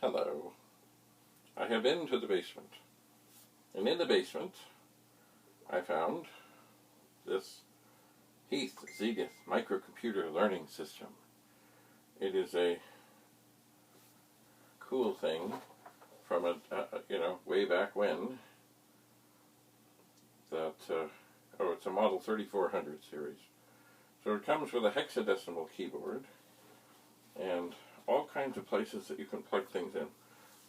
Hello. I have been to the basement. And in the basement, I found this Heath Zenith Microcomputer learning system. It is a cool thing from way back when. That it's a Model 3400 series. So it comes with a hexadecimal keyboard and all kinds of places that you can plug things in.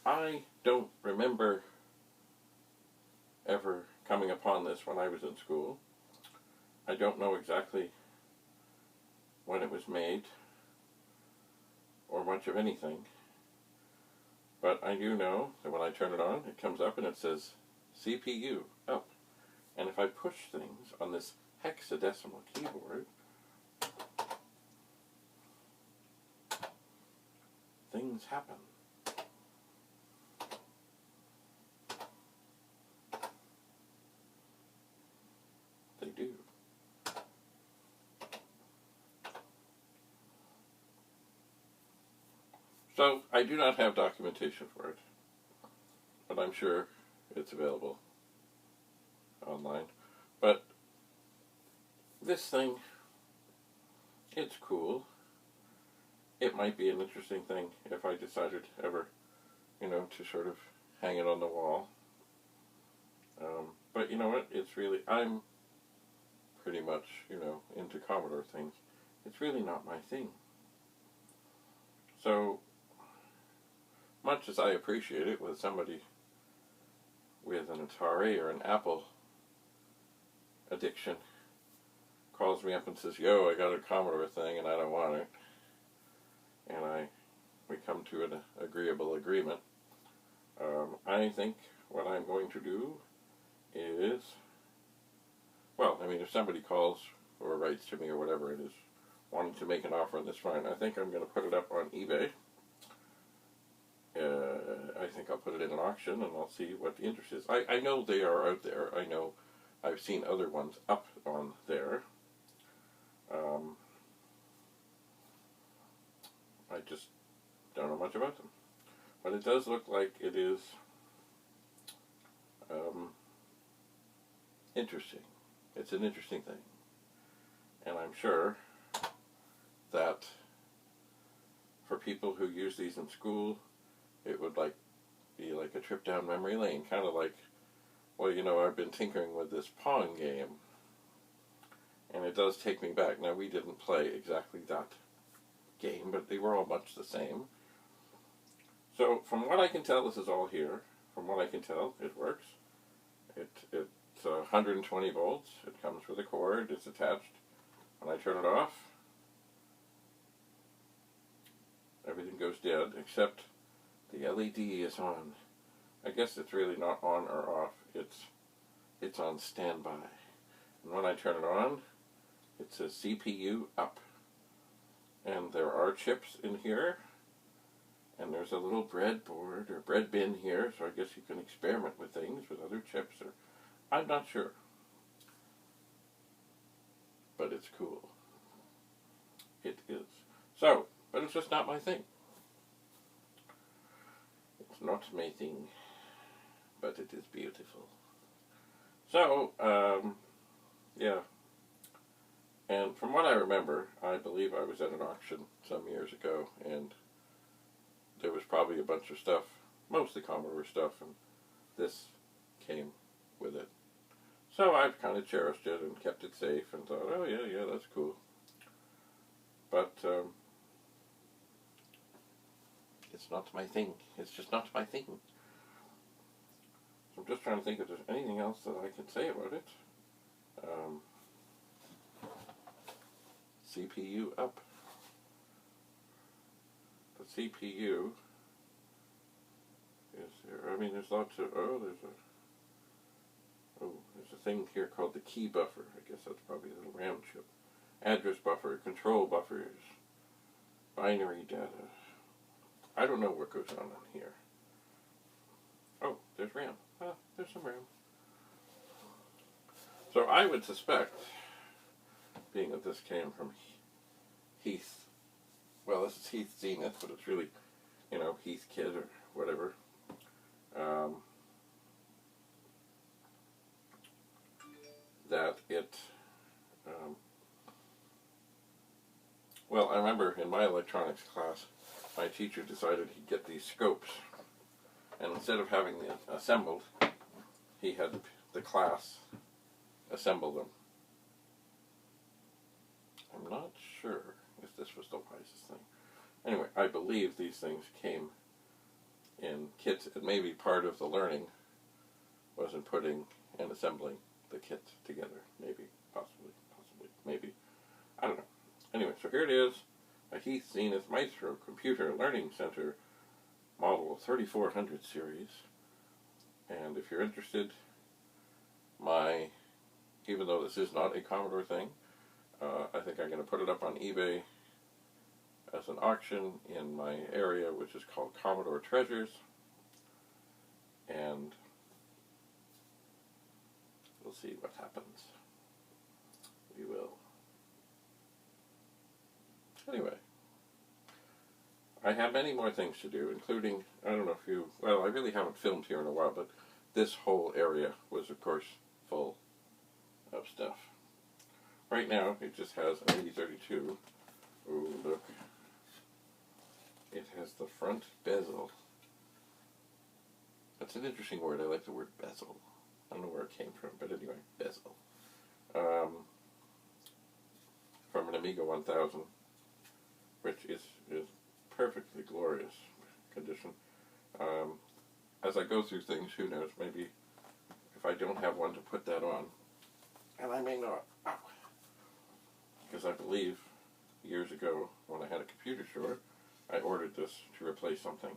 I don't remember ever coming upon this when I was in school. I don't know exactly when it was made or much of anything, but I do know that when I turn it on, it comes up and it says CPU up. And if I push things on this hexadecimal keyboard, things happen. They do. So, I do not have documentation for it, but I'm sure it's available online. But this thing, it's cool. It might be an interesting thing if I decided ever, to sort of hang it on the wall. But you know what? It's really, I'm pretty much, into Commodore things. It's really not my thing. So, much as I appreciate it with somebody with an Atari or an Apple addiction calls me up and says, "Yo, I got a Commodore thing and I don't want it," and we come to an agreeable agreement. I think what I'm going to do is, if somebody calls or writes to me or whatever it is, wanting to make an offer on this fine, I think I'm going to put it up on eBay. I think I'll put it in an auction and I'll see what the interest is. I know they are out there. I know I've seen other ones up on there. I just don't know much about them. But it does look like it is interesting. It's an interesting thing. And I'm sure that for people who use these in school, it would be like a trip down memory lane. Kind of like, I've been tinkering with this Pong game. And it does take me back. Now, we didn't play exactly that game, but they were all much the same. So, from what I can tell, this is all here. From what I can tell, it works. It's 120 volts. It comes with a cord. It's attached. When I turn it off, everything goes dead, except the LED is on. I guess it's really not on or off. It's on standby. And when I turn it on, it says CPU up. And there are chips in here. And there's a little breadboard or bread bin here, so I guess you can experiment with things with other chips. Or I'm not sure. But it's cool. It is. So, but it's just not my thing. It's not my thing, but it is beautiful. So, yeah. And from what I remember, I believe I was at an auction some years ago, and there was probably a bunch of stuff, mostly Commodore stuff, and this came with it. So I've kind of cherished it and kept it safe and thought, oh yeah, that's cool. But it's not my thing. It's just not my thing. So I'm just trying to think if there's anything else that I can say about it. CPU up. The CPU is there. There's lots of, there's a thing here called the key buffer. I guess that's probably a little RAM chip. Address buffer, control buffers, binary data. I don't know what goes on here. Oh, there's RAM. There's some RAM. So I would suspect, being that this came from Heath, well, this is Heath Zenith, but it's really, Heath Kid or remember in my electronics class, my teacher decided he'd get these scopes, and instead of having them assembled, he had the class assemble them. I'm not sure if this was the wisest thing. Anyway, I believe these things came in kits, and maybe part of the learning was in putting and assembling the kit together. Maybe, possibly, maybe. I don't know. Anyway, so here it is, a Heath Zenith Microcomputer Learning Center Model 3400 series. And if you're interested, even though this is not a Commodore thing, I think I'm going to put it up on eBay as an auction in my area, which is called COMMODORETREASURES. And we'll see what happens. We will. Anyway, I have many more things to do, including, I don't know if you, well, I really haven't filmed here in a while, but this whole area was, of course, full of stuff. Right now, it just has an 8032. Ooh, look. It has the front bezel. That's an interesting word. I like the word bezel. I don't know where it came from, but anyway, bezel. From an Amiga 1000, which is perfectly glorious condition. As I go through things, who knows, maybe if I don't have one to put that on, and I may not, because I believe years ago when I had a computer store, I ordered this to replace something,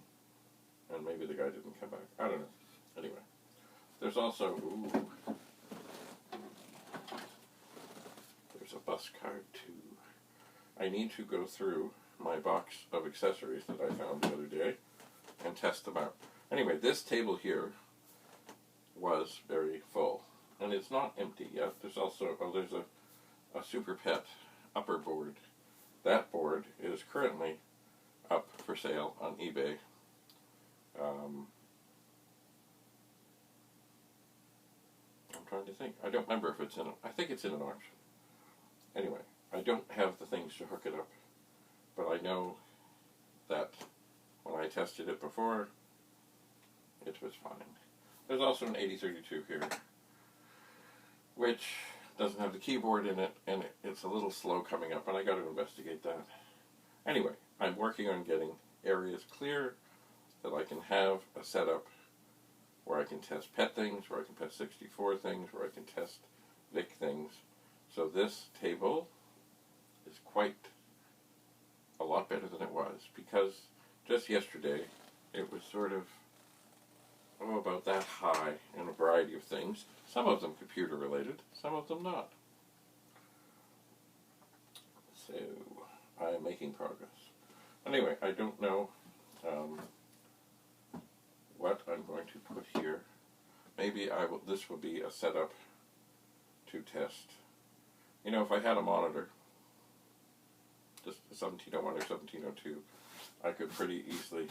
and maybe the guy didn't come back. I don't know. Anyway, there's also, there's a bus card too. I need to go through my box of accessories that I found the other day and test them out. Anyway, this table here was very full, and it's not empty yet. There's also, there's a Super Pet upper board. That board is currently up for sale on eBay. I'm trying to think. I don't remember if it's in I think it's in an auction. Anyway, I don't have the things to hook it up, but I know that when I tested it before, it was fine. There's also an 8032 here, which doesn't have the keyboard in it, and it's a little slow coming up, and I got to investigate that. Anyway, I'm working on getting areas clear that I can have a setup where I can test PET things, where I can test 64 things, where I can test VIC things. So this table is quite a lot better than it was, because just yesterday it was sort of, about that high in a variety of things. Some of them computer related, some of them not. So I am making progress. Anyway, I don't know what I'm going to put here. Maybe this will be a setup to test. You know, if I had a monitor, just a 1701 or 1702, I could pretty easily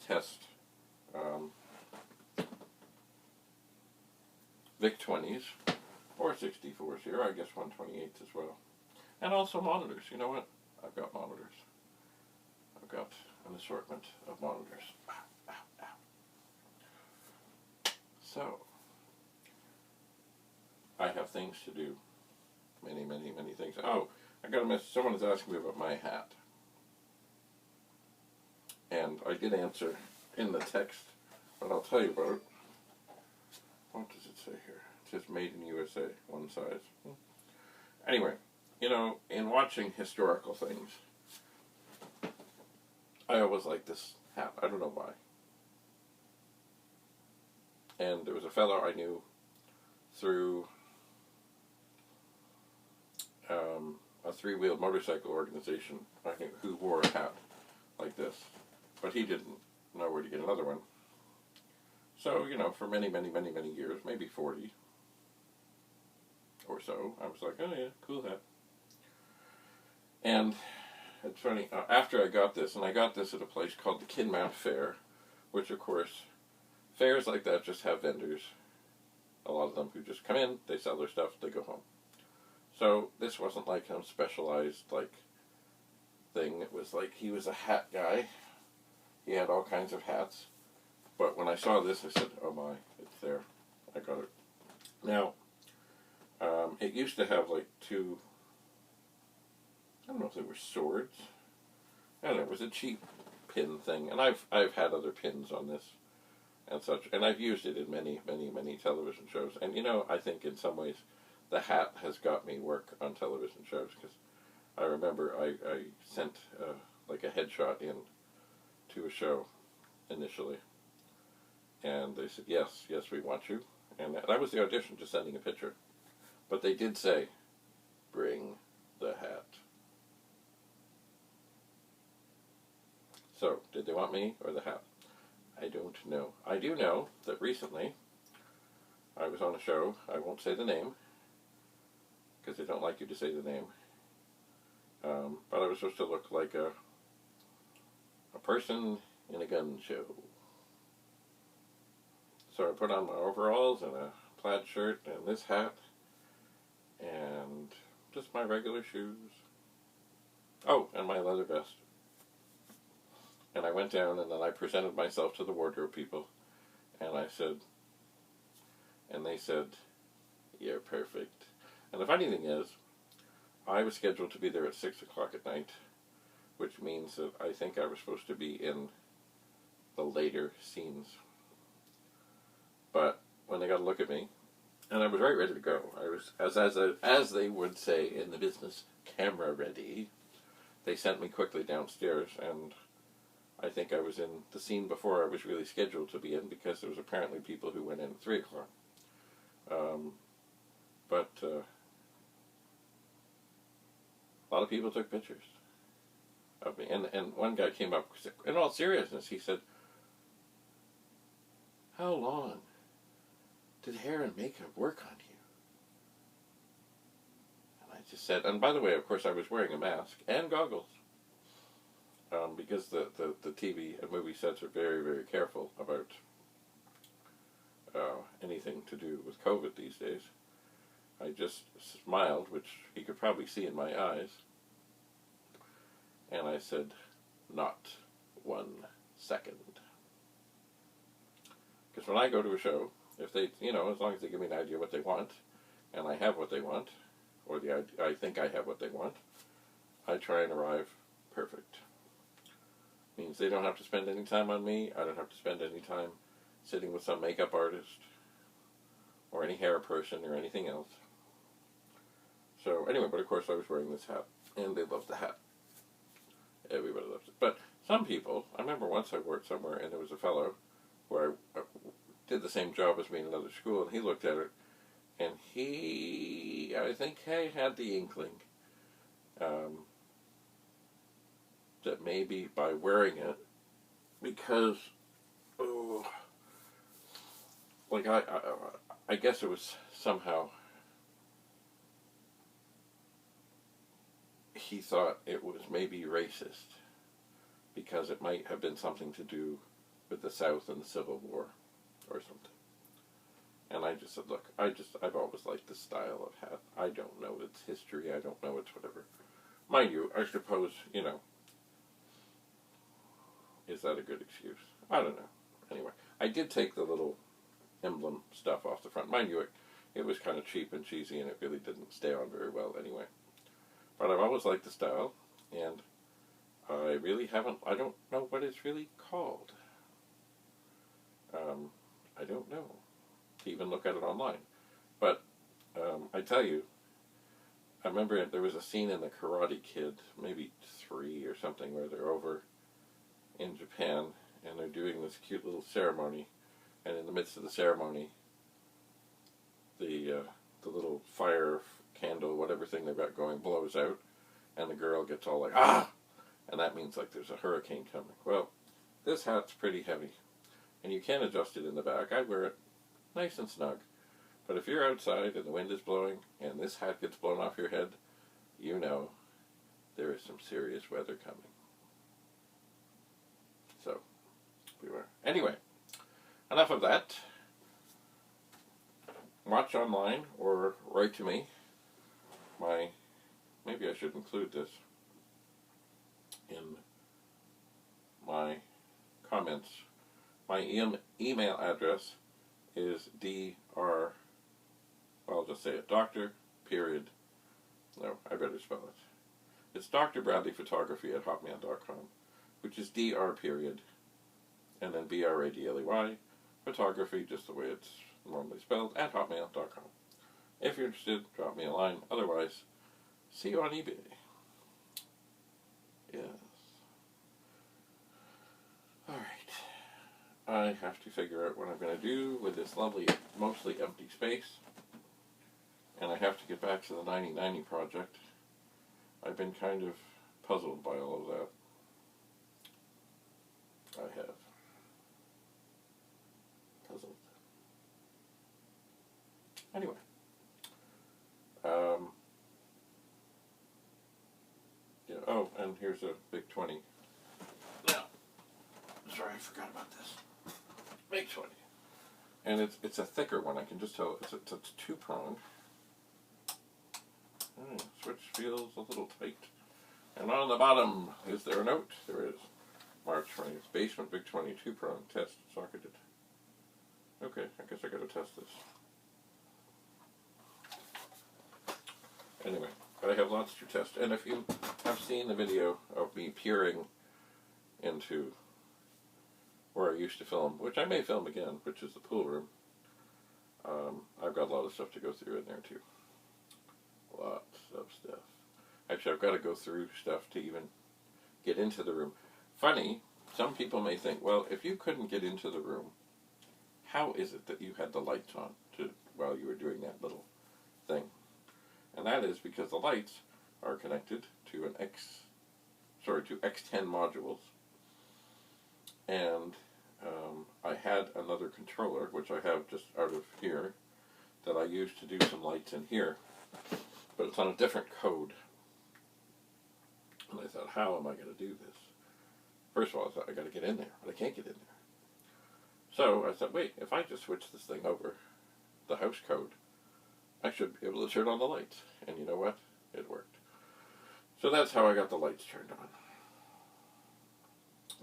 test VIC-20s or 64s here, I guess 128s as well. And also monitors. You know what? I've got monitors. I've got an assortment of monitors. So, I have things to do. Many, many, many things. Oh, I got a message. Someone is asking me about my hat. And I did answer in the text, but I'll tell you about it. What does it say here? It says made in USA, one size. Anyway, you know, in watching historical things, I always like this hat. I don't know why. And there was a fellow I knew through a three-wheeled motorcycle organization I knew who wore a hat like this, but he didn't know where to get another one. So, you know, for many, many, many, many years, maybe 40 or so, I was like, oh yeah, cool hat. And it's funny, after I got this, and I got this at a place called the Kinmount Fair, which of course, fairs like that just have vendors, a lot of them who just come in, they sell their stuff, they go home. So this wasn't like some specialized, like, thing. It was like he was a hat guy. He had all kinds of hats. But when I saw this, I said, oh my, it's there. I got it. Now, it used to have like two, I don't know if they were swords. I don't know, it was a cheap pin thing. And I've had other pins on this and such. And I've used it in many, many, many television shows. And you know, I think in some ways the hat has got me work on television shows. Because I remember I sent like a headshot in to a show initially. And they said, yes, we want you. And that was the audition, just sending a picture. But they did say, bring the hat. So, did they want me or the hat? I don't know. I do know that recently I was on a show. I won't say the name, because they don't like you to say the name. But I was supposed to look like a person in a gun show. So I put on my overalls and a plaid shirt and this hat and just my regular shoes. Oh, and my leather vest. And I went down and then I presented myself to the wardrobe people and I said, and they said, you're perfect. And the funny thing is, I was scheduled to be there at 6 o'clock at night, which means that I think I was supposed to be in the later scenes. But when they got a look at me, and I was right ready to go, I was, as they would say in the business, camera ready. They sent me quickly downstairs, and I think I was in the scene before I was really scheduled to be in, because there was apparently people who went in at 3 o'clock. But a lot of people took pictures of me, and one guy came up, in all seriousness, he said, how long did hair and makeup work on you? And I just said, and by the way, of course, I was wearing a mask and goggles, because the TV and movie sets are very, very careful about anything to do with COVID these days. I just smiled, which he could probably see in my eyes, and I said, not 1 second. Because when I go to a show, if they, you know, as long as they give me an idea what they want, and I have what they want, or I think I have what they want, I try and arrive perfect. Means they don't have to spend any time on me, I don't have to spend any time sitting with some makeup artist, or any hair person, or anything else. So, anyway, but of course I was wearing this hat, and they loved the hat. Everybody loves it. But some people, I remember once I worked somewhere, and there was a fellow where I did the same job as me in another school, and he looked at it, and he, I think, had the inkling that maybe by wearing it, because, like I guess it was somehow, he thought it was maybe racist, because it might have been something to do with the South and the Civil War, or something. And I just said, look, I've always liked this style of hat. I don't know its history, I don't know its whatever. Mind you, I suppose, you know, is that a good excuse? I don't know. Anyway, I did take the little emblem stuff off the front. Mind you, it was kind of cheap and cheesy, and it really didn't stay on very well anyway. But I've always liked the style, and I really haven't, I don't know what it's really called. I don't know, to even look at it online. But I tell you, I remember there was a scene in The Karate Kid, maybe 3 or something, where they're over in Japan, and they're doing this cute little ceremony, and in the midst of the ceremony, the little fire candle, whatever thing they've got going, blows out, and the girl gets all like, ah! And that means like there's a hurricane coming. Well, this hat's pretty heavy, and you can adjust it in the back. I wear it nice and snug. But if you're outside and the wind is blowing, and this hat gets blown off your head, you know there is some serious weather coming. So, beware. Anyway, enough of that. Watch online or write to me. Maybe I should include this. in my comments. My email address is I'll just say it, Dr. period. No, I better spell it. It's dr.bradleyphotography@hotmail.com, which is Dr. period, and then BRADLEY, photography, just the way it's normally spelled, @hotmail.com. If you're interested, drop me a line. Otherwise, see you on eBay. Yes. Alright. I have to figure out what I'm going to do with this lovely, mostly empty space. And I have to get back to the 9090 project. I've been kind of puzzled by all of that. I have. Puzzled. Anyway. Yeah, oh, and here's a big 20. Now, sorry, I forgot about this. Big 20. And it's a thicker one. I can just tell it's two-pronged. Switch feels a little tight. And on the bottom, is there a note? There is. March 20th. Basement Big 20 2-prong test socketed. Okay, I guess I gotta test this. Anyway, but I have lots to test. And if you have seen the video of me peering into where I used to film, which I may film again, which is the pool room, I've got a lot of stuff to go through in there too. Lots of stuff. Actually, I've got to go through stuff to even get into the room. Funny, some people may think, well, if you couldn't get into the room, how is it that you had the lights on while you were doing that little thing? And that is because the lights are connected to to X10 modules. And I had another controller, which I have just out of here, that I used to do some lights in here. But it's on a different code. And I thought, how am I going to do this? First of all, I thought, I got to get in there, but I can't get in there. So I thought, wait, if I just switch this thing over, the house code, I should be able to turn on the lights. And you know what? It worked. So that's how I got the lights turned on.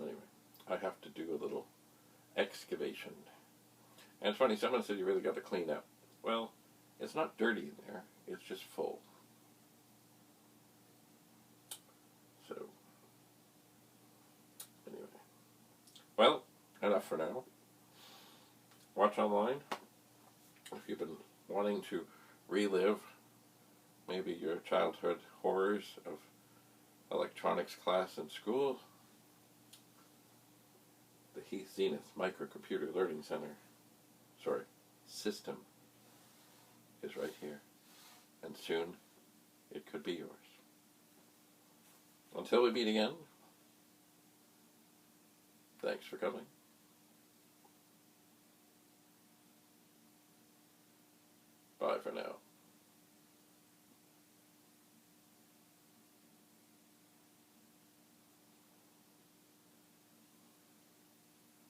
Anyway, I have to do a little excavation. And it's funny, someone said you really got to clean up. Well, it's not dirty in there. It's just full. So, anyway. Well, enough for now. Watch online. If you've been wanting to relive maybe your childhood horrors of electronics class in school, the Heath Zenith Microcomputer Learning System is right here. And soon, it could be yours. Until we meet again, thanks for coming. Bye for now.